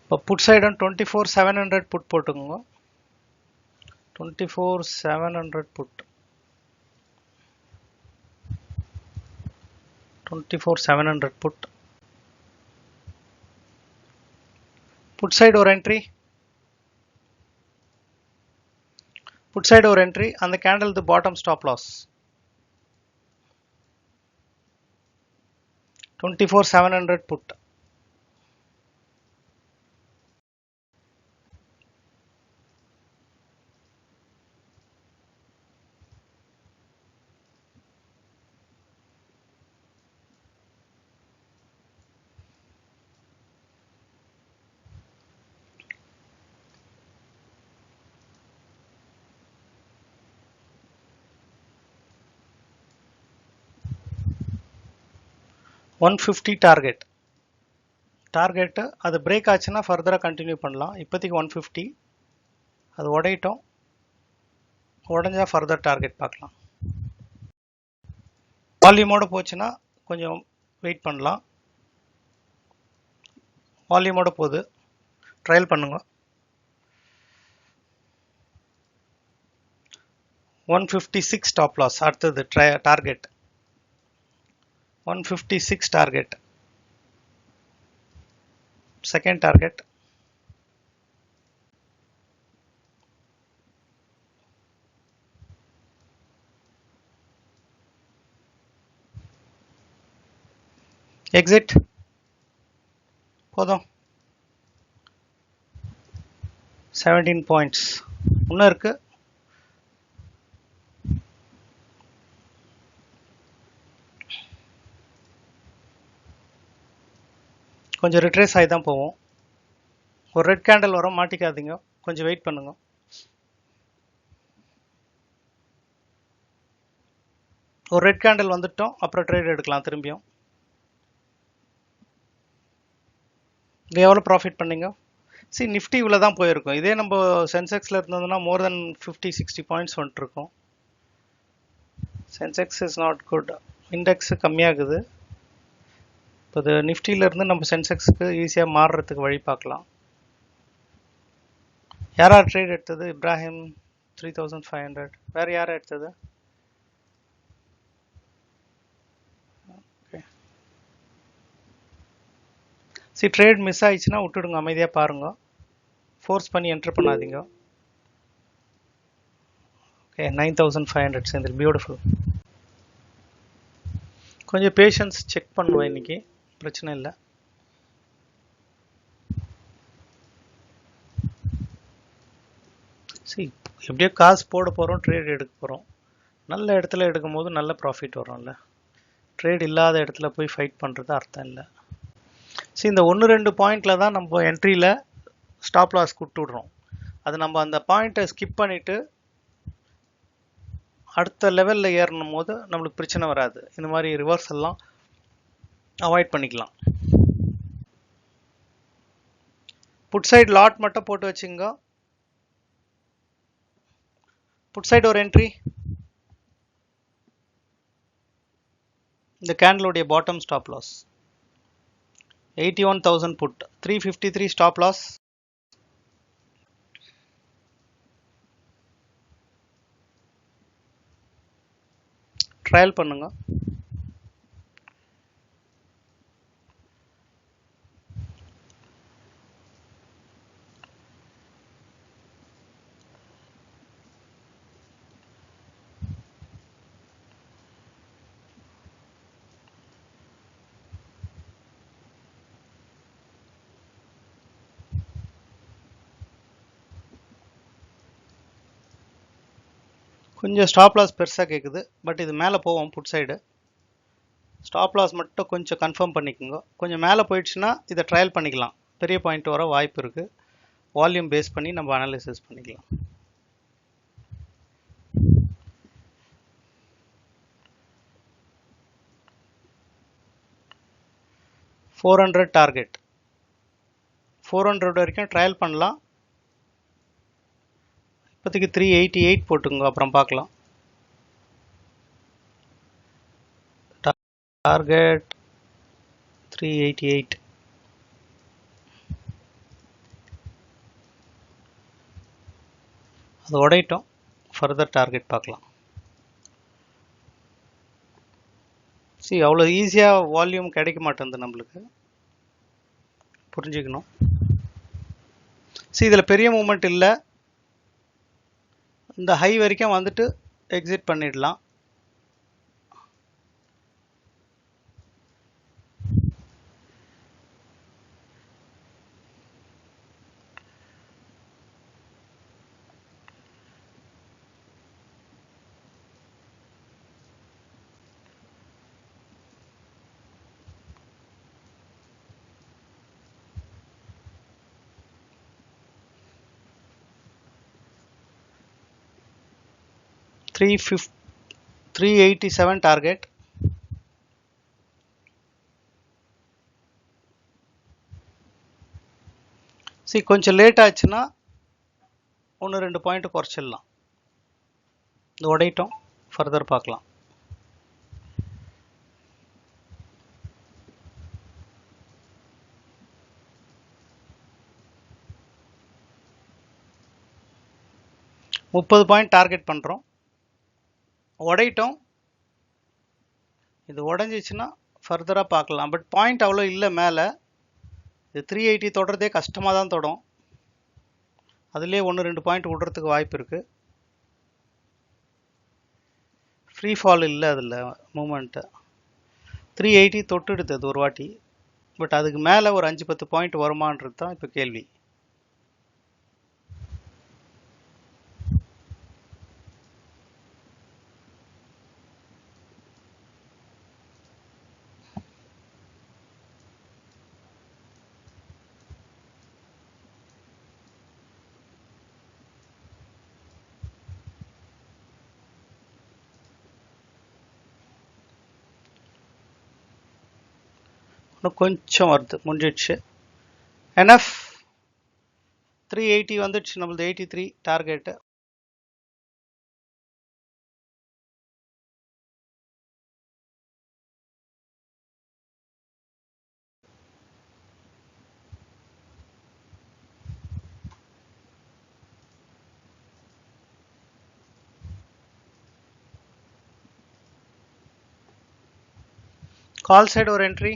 இப்போ put side 24,700 put போட்டுக்கோங்க. 24,700 put, 24,700 put. Put side ஒரு என்ட்ரி, புட் சைடு ஒரு என்ட்ரி. அந்த candle bottom stop loss 24,700 put. $150 target. Target அது பிரேக் ஆச்சுன்னா ஃபர்தராக கண்டினியூ பண்ணலாம். இப்போதைக்கு 150, அது உடையிட்டோம், உடஞ்சா ஃபர்தர் டார்கெட் பார்க்கலாம். வால்யூமோட போச்சுன்னா கொஞ்சம் வெயிட் பண்ணலாம். வால்யூமோட போகுது, ட்ரையல் பண்ணுங்க. 156 ஸ்டாப் லாஸ். அடுத்தது target 156 target. Second target exit. போதும், 17 பாயிண்ட்ஸ் இன்னும் இருக்கு. கொஞ்சம் ரிட்ரேஸ் ஆகி தான் போவோம். ஒரு ரெட் கேண்டில் வரும், மாட்டிக்காதீங்க, கொஞ்சம் வெயிட் பண்ணுங்க. ஒரு ரெட் கேண்டில் வந்துட்டோம், அப்புறம் ட்ரேட் எடுக்கலாம் திரும்பியும். இது எவ்வளோ ப்ராஃபிட் பண்ணீங்க? சி நிஃப்டி இவ்வளோ தான் போயிருக்கும். இதே நம்ம சென்செக்ஸில் இருந்ததுன்னா மோர் தென் 50-60 பாயிண்ட்ஸ் வந்துட்டு இருக்கும். Sensex is not good, index கம்மியாகுது. இப்போ இது நிஃப்டியிலேருந்து நம்ம சென்செக்ஸுக்கு ஈஸியாக மாறுறதுக்கு வழி பார்க்கலாம். யாரா ட்ரேட் எடுத்தது? இப்ராஹிம் 3500. வேறு யாரை எடுத்தது? சி ட்ரேட் மிஸ் ஆயிடுச்சுன்னா விட்டுடுங்க, அமைதியாக பாருங்க, ஃபோர்ஸ் பண்ணி என்டர் பண்ணாதீங்க. ஓகே, 9500 சேர்ந்துரு, பியூட்டிஃபுல். கொஞ்சம் பேஷன்ஸ் செக் பண்ணுவேன் இன்னைக்கு, பிரச்சனை இல்லை. சரி, எப்படியோ காசு போட போகிறோம், ட்ரேட் எடுக்க போகிறோம். நல்ல இடத்துல எடுக்கும் போது நல்ல ப்ராஃபிட் வரும்ல. ட்ரேட் இல்லாத இடத்துல போய் ஃபைட் பண்ணுறது அர்த்தம் இல்லை. சரி, இந்த 1-2 பாயிண்டில் தான் நம்ம என்ட்ரியில் ஸ்டாப் லாஸ் கொடுத்துடுறோம். அது நம்ம அந்த பாயிண்ட்டை ஸ்கிப் பண்ணிவிட்டு அடுத்த லெவலில் ஏறணும் போது நம்மளுக்கு பிரச்சனை வராது. இந்த மாதிரி ரிவர்ஸ் எல்லாம் அவாய்ட் பண்ணிக்கலாம். புட் சைடு லாட் மட்டும் போட்டு வச்சுங்க. புட் சைடு ஒரு என்ட்ரி, இந்த கேண்டலுடைய bottom stop loss 81,000 put, 353 stop loss. Trial பண்ணுங்க. கொஞ்சம் ஸ்டாப் லாஸ் பெருசாக கேட்குது, பட் இது மேலே போவோம். புட் சைடு ஸ்டாப் லாஸ் மட்டும் கொஞ்சம் கன்ஃபார்ம் பண்ணிக்கோங்க. கொஞ்சம் மேலே போயிடுச்சுன்னா இதை ட்ரையல் பண்ணிக்கலாம், பெரிய பாயிண்ட் வர வாய்ப்பு இருக்குது. வால்யூம் பேஸ் பண்ணி நம்ம அனாலிசிஸ் பண்ணிக்கலாம். $400 டார்கெட், 400 வரைக்கும் ட்ரையல் பண்ணலாம். இப்போதைக்கு 388 போட்டுங்க, அப்புறம் பார்க்கலாம். டார்கெட் 388. அது உடையட்டும், ஃபர்தர் டார்கெட் பார்க்கலாம். சரி, அவ்வளோ ஈஸியாக வால்யூம் கிடைக்க மாட்டேங்குது நம்மளுக்கு, புரிஞ்சுக்கணும். சரி, இதில் பெரிய மூமெண்ட் இல்லை, இந்த ஹை வரைக்கும் வந்துட்டு எக்ஸிட் பண்ணிடலாம். $387 டார்கெட். சரி, கொஞ்சம் லேட் ஆச்சுன்னா 1-2 பாயிண்ட் குறைச்சிடலாம். இது உடையட்டும், ஃபர்தர் பார்க்கலாம். $30 பாயிண்ட் டார்கெட் பண்ணுறோம், உடையட்டும். இது உடஞ்சிச்சுன்னா ஃபர்தராக பார்க்கலாம். பட் பாயிண்ட் அவ்வளோ இல்லை மேலே. இது 380 தொடர்றதே கஷ்டமாக தான் தொடும். அதுலேயே 1-2 பாயிண்ட் விடுறதுக்கு வாய்ப்பு இருக்குது. ஃப்ரீ ஃபால் இல்லை அதில் மூமெண்ட்டு. 380 தொட்டுடுது அது ஒரு வாட்டி. பட் அதுக்கு மேலே ஒரு 5-10 பாயிண்ட் வருமானது தான் இப்போ கேள்வி. இன்னும் கொஞ்சம் வருது, முடிஞ்சிடுச்சு. என்எஃப் 380 வந்துடுச்சு, நம்மளது 83 டார்கெட்டு. கால் சைடு ஒரு என்ட்ரி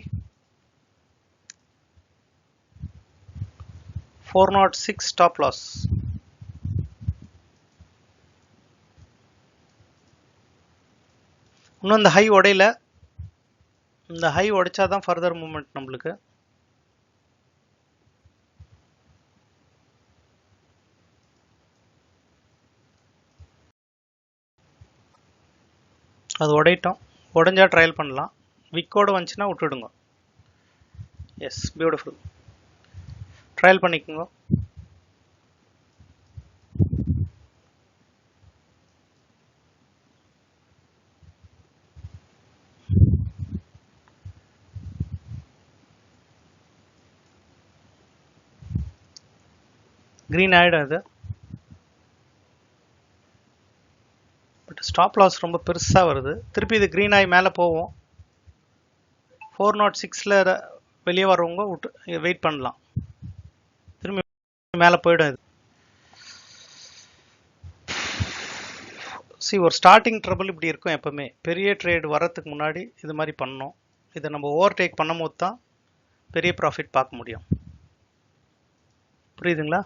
406 ஸ்டாப் லாஸ். இன்னும் இந்த ஹை உடையில, இந்த ஹை உடைச்சாதான் ஃபர்தர் மூமெண்ட் நம்மளுக்கு. அது உடையட்டும், உடைஞ்சா ட்ரையல் பண்ணலாம். விக்கோடு வந்துச்சுன்னா விட்டுடுங்க. Yes, beautiful. ட்ரையல் பண்ணிக்கோங்க. க்ரீன் ஆகிடும் அது. பட் ஸ்டாப் லாஸ் ரொம்ப பெருசாக வருது. திருப்பி இது க்ரீன் ஆகி மேலே போவோம். 406ல் வெளியே வரவங்க விட்டு வெயிட் பண்ணலாம். திரும்பி மேலே போயிடும் இது. ஒரு ஸ்டார்டிங் ட்ரபிள் இப்படி இருக்கும் எப்பவுமே. பெரிய ட்ரேட் வரத்துக்கு முன்னாடி இது மாதிரி பண்ணணும். இதை நம்ம ஓவர்டேக் பண்ணும் போது தான் பெரிய ப்ராஃபிட் பார்க்க முடியும். புரியுதுங்களா?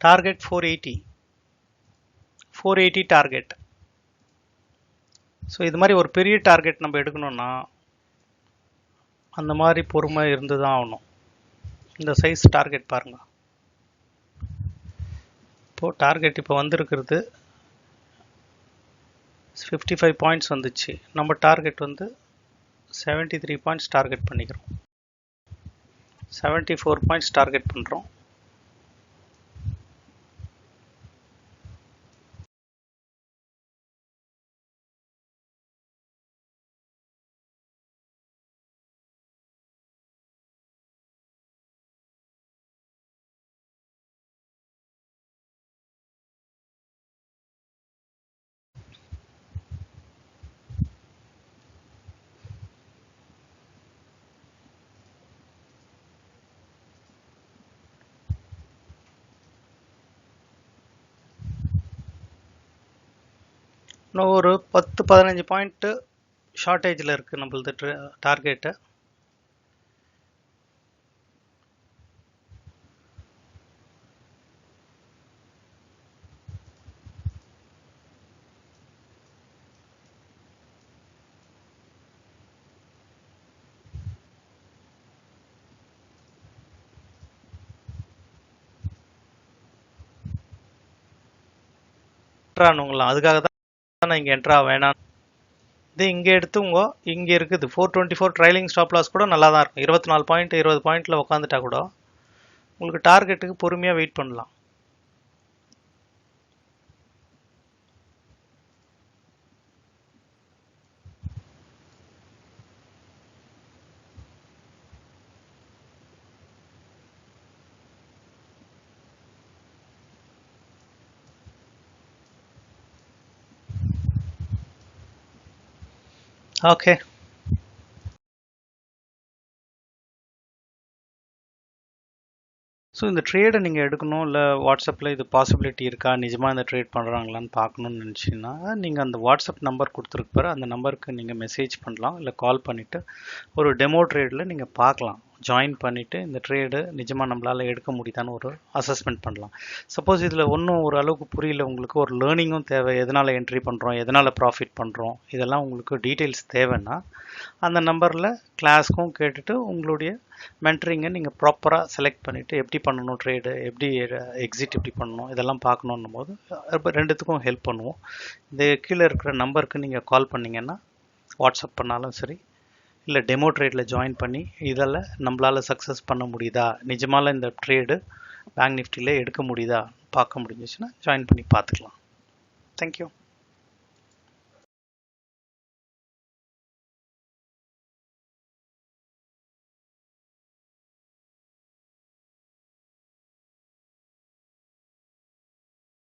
Target 480 target. ஸோ இது மாதிரி ஒரு பெரிய டார்கெட் நம்ம எடுக்கணும்னா அந்த மாதிரி பொறுமை இருந்து தான் ஆகணும். இந்த சைஸ் டார்கெட் பாருங்கள். இப்போது டார்கெட் இப்போ வந்திருக்கிறது 55 பாயிண்ட்ஸ் வந்துச்சு. நம்ம டார்கெட் வந்து 73 பாயிண்ட்ஸ் டார்கெட் பண்ணிக்கிறோம். 74 பாயிண்ட்ஸ் டார்கெட் பண்ணுறோம். இன்னும் ஒரு 10-15 பாயிண்ட்டு ஷார்ட்டேஜில் இருக்குது நம்மளது டார்கெட்டு. என்ட்ரானுங்களாம், அதுக்காக தான் நான் இங்கே என்ட்ரா வேணாம். இது இங்கே எடுத்துங்க, இங்கே இருக்குது 424 ட்ரைலிங் ஸ்டாப் லாஸ் கூட நல்லா தான் இருக்கும். 24 பாயிண்ட் 20 பாயிண்ட்டில் உட்காந்துட்டா கூட உங்களுக்கு டார்கெட்டுக்கு பொறுமையாக வெயிட் பண்ணலாம். ஓகே, ஸோ இந்த ட்ரேடை நீங்கள் எடுக்கணும், இல்லை வாட்ஸ்அப்பில் இது பாசிபிலிட்டி இருக்கா, நிஜமாக இந்த ட்ரேட் பண்ணுறாங்களான்னு பார்க்கணுன்னு நினச்சிங்கன்னா நீங்கள் அந்த வாட்ஸ்அப் நம்பர் கொடுத்துருப்பாரு, அந்த நம்பருக்கு நீங்கள் மெசேஜ் பண்ணலாம், இல்லை கால் பண்ணிவிட்டு ஒரு டெமோ ட்ரேடில் நீங்கள் பார்க்கலாம். ஜாயின் பண்ணிவிட்டு இந்த ட்ரேடு நிஜமாக நம்மளால் எடுக்க முடியுதான்னு ஒரு அசஸ்மெண்ட் பண்ணலாம். சப்போஸ் இதில் ஒன்றும் ஒரு அளவுக்கு புரியல, உங்களுக்கு ஒரு லேர்னிங்கும் தேவை, எதனால் என்ட்ரி பண்ணுறோம், எதனால் ப்ராஃபிட் பண்ணுறோம், இதெல்லாம் உங்களுக்கு டீட்டெயில்ஸ் தேவைன்னா அந்த நம்பரில் கிளாஸ்க்கும் கேட்டுட்டு உங்களுடைய மென்டரிங்கை நீங்கள் ப்ராப்பராக செலக்ட் பண்ணிவிட்டு எப்படி பண்ணணும் ட்ரேடு, எப்படி எக்ஸிட் எப்படி பண்ணணும், இதெல்லாம் பார்க்கணுன்னும் போது ரெண்டுத்துக்கும் ஹெல்ப் பண்ணுவோம். இந்த கீழே இருக்கிற நம்பருக்கு நீங்கள் கால் பண்ணிங்கன்னா வாட்ஸ்அப் பண்ணாலும் சரி, இல்லை டெமோ ட்ரேடில் ஜாயின் பண்ணி இதில் நம்மளால் சக்ஸஸ் பண்ண முடியுதா, நிஜமால இந்த ட்ரேடு பேங்க் நிஃப்டியில் எடுக்க முடியுதா பார்க்க முடிஞ்சிச்சுன்னா ஜாயின் பண்ணி பார்த்துக்கலாம். தேங்க்யூ.